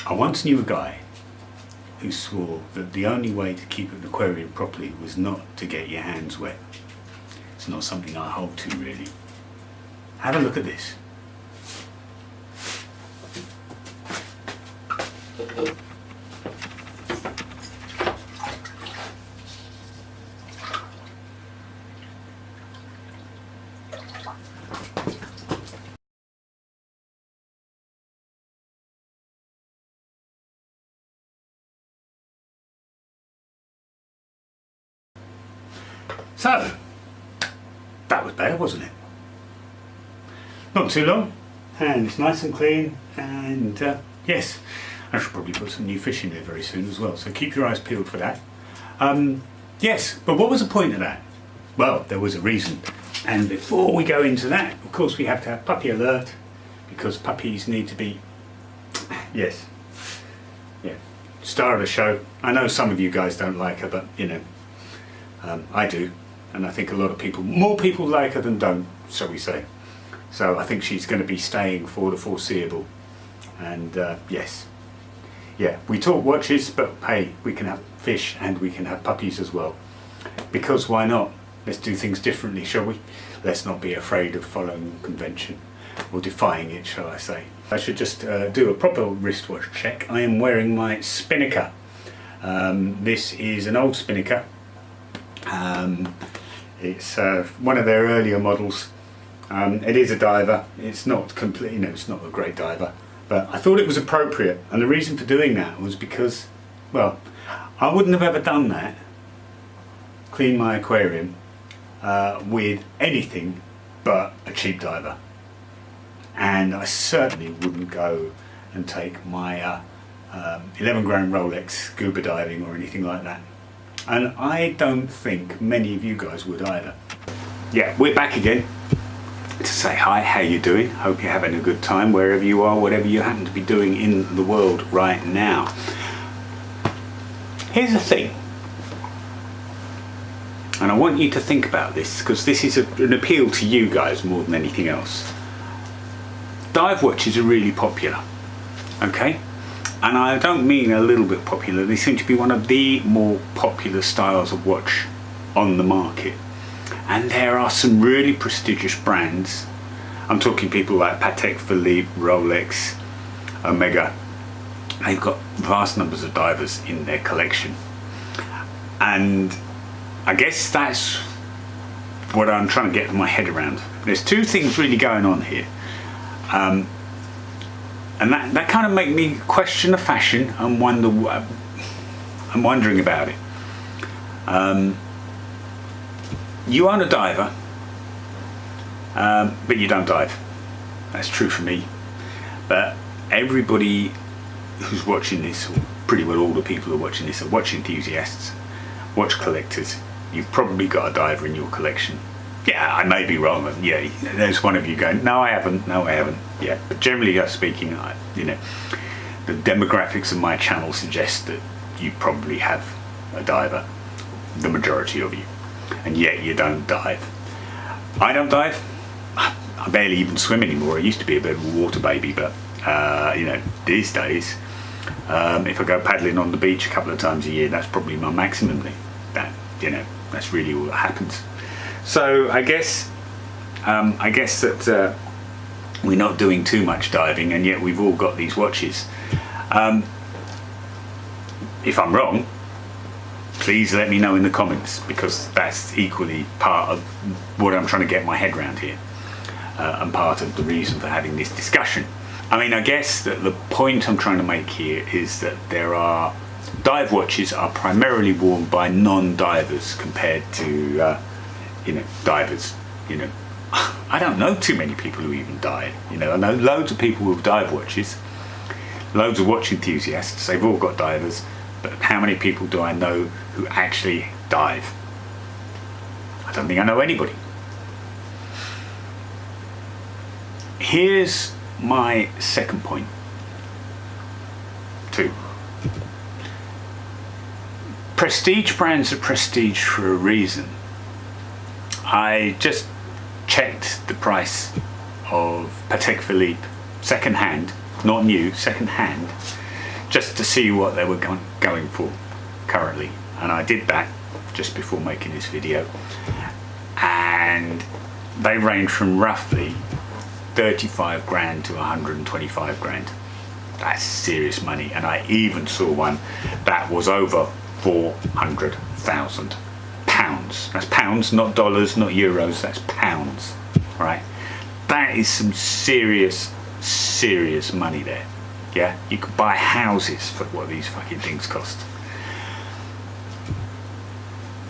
I once knew a guy who swore that the only way to keep an aquarium properly was not to get your hands wet. It's not something I hold to, really. Have a look at this. So, that was better, wasn't it? Not too long, and it's nice and clean, and yes, I should probably put some new fish in there very soon as well, so keep your eyes peeled for that. Yes, but what was the point of that? Well, there was a reason, and before we go into that, of course we have to have puppy alert, because puppies need to be, yes, yeah, star of the show. I know some of you guys don't like her, but you know, I do. And I think a lot of people, more people like her than don't, shall we say. So I think she's going to be staying for the foreseeable. And yes, yeah, we talk watches, but hey, we can have fish and we can have puppies as well. Because why not? Let's do things differently, shall we? Let's not be afraid of following convention, or defying it, shall I say. I should just do a proper wristwatch check. I am wearing my Spinnaker. This is an old Spinnaker. It's one of their earlier models. It is a diver. It's not complete, you know, it's not a great diver, but I thought it was appropriate, and the reason for doing that was because, well, I wouldn't have ever done that, clean my aquarium with anything but a cheap diver, and I certainly wouldn't go and take my 11 gram Rolex scuba diving or anything like that. And I don't think many of you guys would either. Yeah, we're back again to say hi, how you doing? Hope you're having a good time wherever you are, whatever you happen to be doing in the world right now. Here's the thing, and I want you to think about this, because this is an appeal to you guys more than anything else. Dive watches are really popular, okay? And I don't mean a little bit popular, they seem to be one of the more popular styles of watch on the market. And there are some really prestigious brands. I'm talking people like Patek Philippe, Rolex, Omega. They've got vast numbers of divers in their collection. And I guess that's what I'm trying to get my head around. There's two things really going on here. And that kind of make me question the fashion and wonder. I'm wondering about it. You aren't a diver, but you don't dive. That's true for me. But everybody who's watching this, or pretty well all the people who are watching this, are watch enthusiasts, watch collectors. You've probably got a diver in your collection. Yeah, I may be wrong. Yeah, there's one of you going, no, I haven't. No, I haven't. Yeah, but generally speaking, you know, the demographics of my channel suggest that you probably have a diver, the majority of you, and yet you don't dive. I don't dive. I barely even swim anymore. I used to be a bit of a water baby, but you know, these days, if I go paddling on the beach a couple of times a year, that's probably my maximum. That, you know, that's really all that happens. So I guess that we're not doing too much diving, and yet we've all got these watches. If I'm wrong, please let me know in the comments, because that's equally part of what I'm trying to get my head around here, and part of the reason for having this discussion. I mean, I guess that the point I'm trying to make here is that dive watches are primarily worn by non-divers compared to you know, divers. You know, I don't know too many people who even dive. You know, I know loads of people with dive watches, loads of watch enthusiasts. They've all got divers, but how many people do I know who actually dive? I don't think I know anybody. Here's my second point. Two. Prestige brands are prestige for a reason. I just checked the price of Patek Philippe second hand, not new, second hand, just to see what they were going for currently, and I did that just before making this video, and they range from roughly 35 grand to 125 grand. That's serious money, and I even saw one that was over 400,000 pounds. That's pounds, not dollars, not euros, that's pounds, right? That is some serious money there. Yeah, you could buy houses for what these fucking things cost.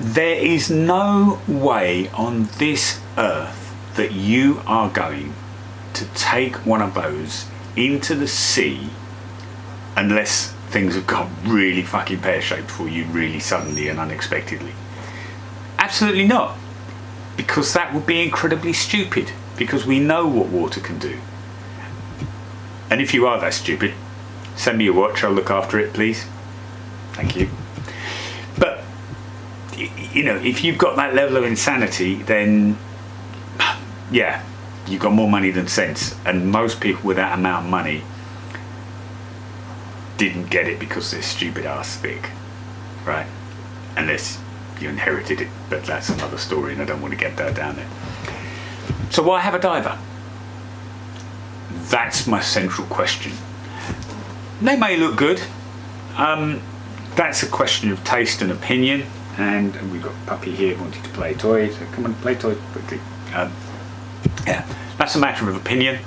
There is no way on this earth that you are going to take one of those into the sea unless things have got really fucking pear-shaped for you really suddenly and unexpectedly. Absolutely not, because that would be incredibly stupid, because we know what water can do. And if you are that stupid, send me your watch, I'll look after it, please. Thank you. But, you know, if you've got that level of insanity, then, yeah, you've got more money than sense. And most people with that amount of money didn't get it because they're stupid ass thick, right? Unless you inherited it, but that's another story and I don't want to get that down there. So why have a diver? That's my central question. They may look good. That's a question of taste and opinion. And we've got Puppy here wanting to play a toy. So come on, play a toy quickly. Yeah, that's a matter of opinion.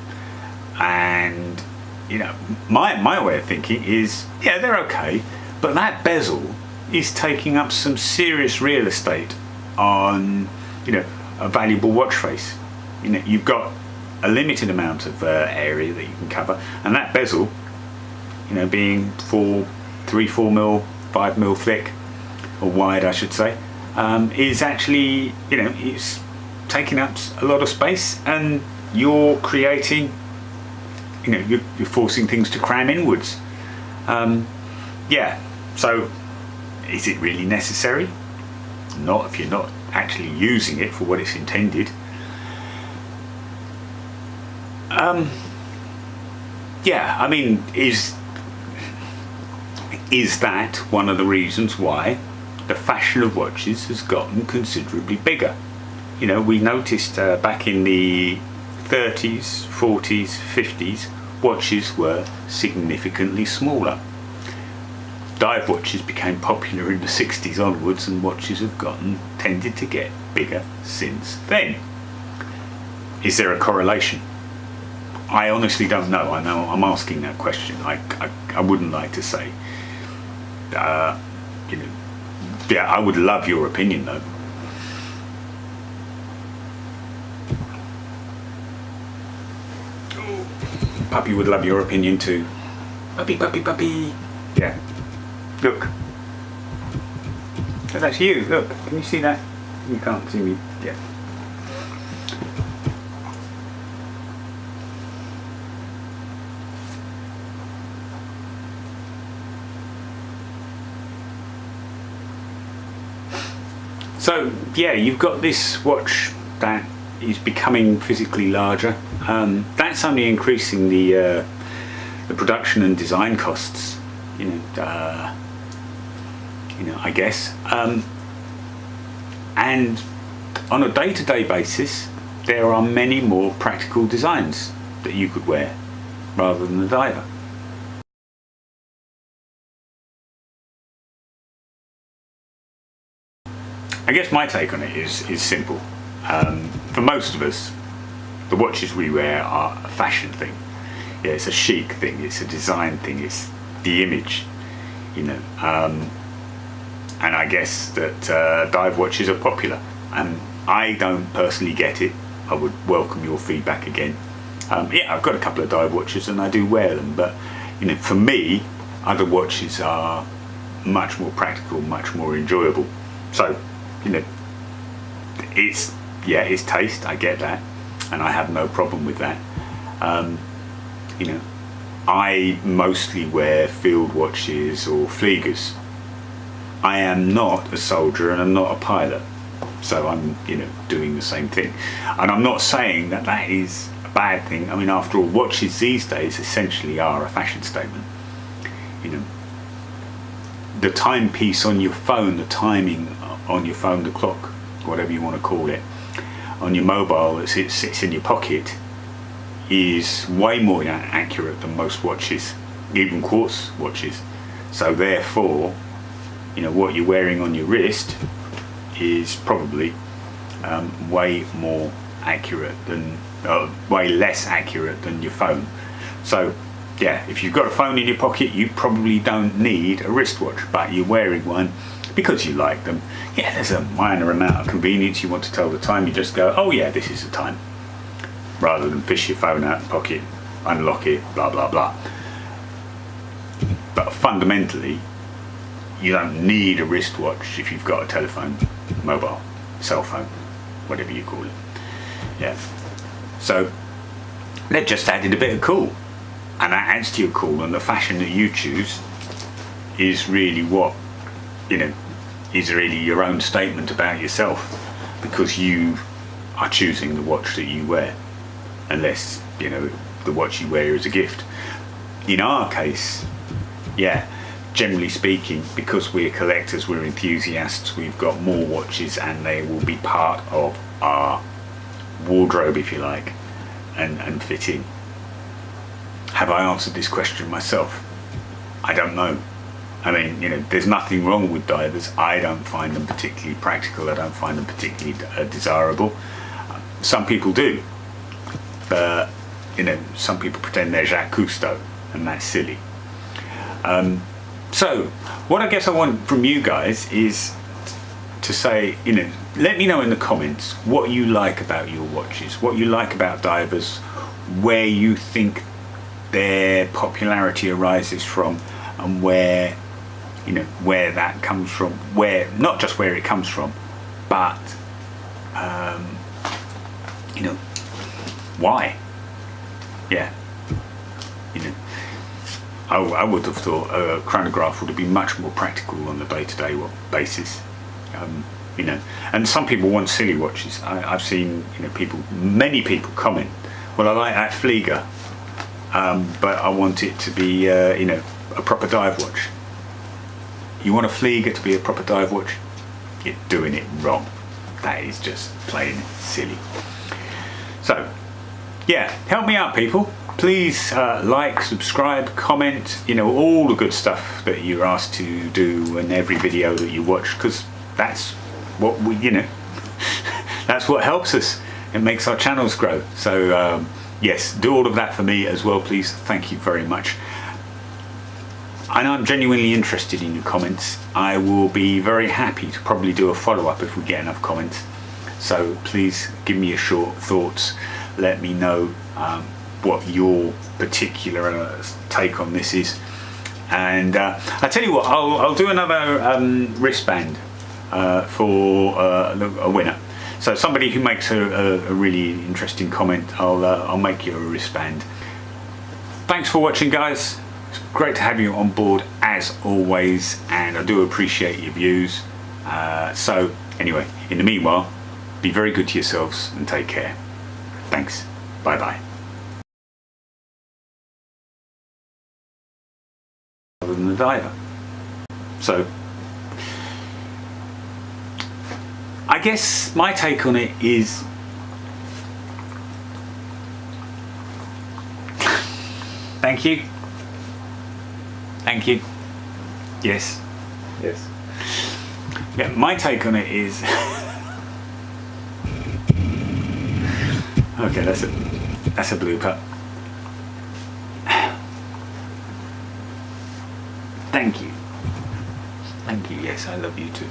And you know, my way of thinking is, yeah, they're okay, but that bezel is taking up some serious real estate on, you know, a valuable watch face. You know, you've got a limited amount of area that you can cover, and that bezel, you know, being 3-4 mil, 5 mil thick, or wide I should say, is actually, you know, it's taking up a lot of space, and you're creating, you know, you're forcing things to cram inwards. Yeah, so is it really necessary? Not if you're not actually using it for what it's intended. Yeah, I mean, is that one of the reasons why the fashion of watches has gotten considerably bigger? You know, we noticed back in the 30s, 40s, 50s, watches were significantly smaller. Dive watches became popular in the 60s onwards, and watches have tended to get bigger since then. Is there a correlation? I honestly don't know. I know I'm asking that question. I wouldn't like to say. You know, yeah, I would love your opinion though. Puppy would love your opinion too. Puppy, puppy, puppy. Yeah. Look. That's you. Look. Can you see that? You can't see me. Yeah. So yeah, you've got this watch that is becoming physically larger. That's only increasing the production and design costs. You know, I guess. And on a day-to-day basis, there are many more practical designs that you could wear rather than the diver. I guess my take on it is simple. For most of us, the watches we wear are a fashion thing. Yeah, it's a chic thing, it's a design thing, it's the image, you know. And I guess that dive watches are popular, and I don't personally get it. I would welcome your feedback again. Yeah, I've got a couple of dive watches and I do wear them, but you know, for me, other watches are much more practical, much more enjoyable. So, you know, it's taste, I get that, and I have no problem with that. You know, I mostly wear field watches or Fliegers. I am not a soldier and I'm not a pilot, so I'm, you know, doing the same thing. And I'm not saying that that is a bad thing. I mean, after all, watches these days essentially are a fashion statement. You know, the timepiece on your phone, the timing on your phone, the clock, whatever you want to call it, on your mobile that sits in your pocket, is way more accurate than most watches, even quartz watches. So therefore, you know, what you're wearing on your wrist is probably way more accurate than, way less accurate than your phone. So yeah, if you've got a phone in your pocket, you probably don't need a wristwatch, but you're wearing one because you like them. Yeah, there's a minor amount of convenience. You want to tell the time, you just go, oh yeah, this is the time, rather than fish your phone out of the pocket, unlock it, blah blah blah. But fundamentally, you don't need a wristwatch if you've got a telephone, mobile, cell phone, whatever you call it. Yeah. So they've just added a bit of cool, and that adds to your cool, and the fashion that you choose is really what, you know, is really your own statement about yourself, because you are choosing the watch that you wear, unless, you know, the watch you wear is a gift. In our case, yeah, generally speaking, because we're collectors, we're enthusiasts, we've got more watches, and they will be part of our wardrobe, if you like, and fit in. Have I answered this question myself? I don't know. I mean, you know, there's nothing wrong with divers. I don't find them particularly practical. I don't find them particularly desirable. Some people do. You know, some people pretend they're Jacques Cousteau, and that's silly. So what I guess I want from you guys is to say, you know, let me know in the comments what you like about your watches, what you like about divers, where you think their popularity arises from, and where, you know, where that comes from, where, not just where it comes from, but you know, why. Yeah, you know, I would have thought a chronograph would have been much more practical on a day-to-day basis. You know, and some people want silly watches. I've seen, you know, many people comment, well, I like that Flieger, but I want it to be, you know, a proper dive watch. You want a Flieger to be a proper dive watch? You're doing it wrong. That is just plain silly. So, yeah, help me out, people. Please like, subscribe, comment, you know, all the good stuff that you're asked to do in every video that you watch, because that's what we, you know, that's what helps us. It makes our channels grow. So yes, do all of that for me as well, please. Thank you very much. And I'm genuinely interested in your comments. I will be very happy to probably do a follow-up if we get enough comments. So please give me your short thoughts. Let me know what your particular take on this is. And I tell you what, I'll do another wristband for a winner. So somebody who makes a really interesting comment, I'll make you a wristband. Thanks for watching, guys. It's great to have you on board as always, and I do appreciate your views. So anyway, in the meanwhile, be very good to yourselves and take care. Thanks. Bye bye. Other than the diver. So I guess my take on it is thank you. Thank you. Yes. Yes. Yeah, my take on it is okay, that's a blooper. Thank you. Thank you, yes, I love you too.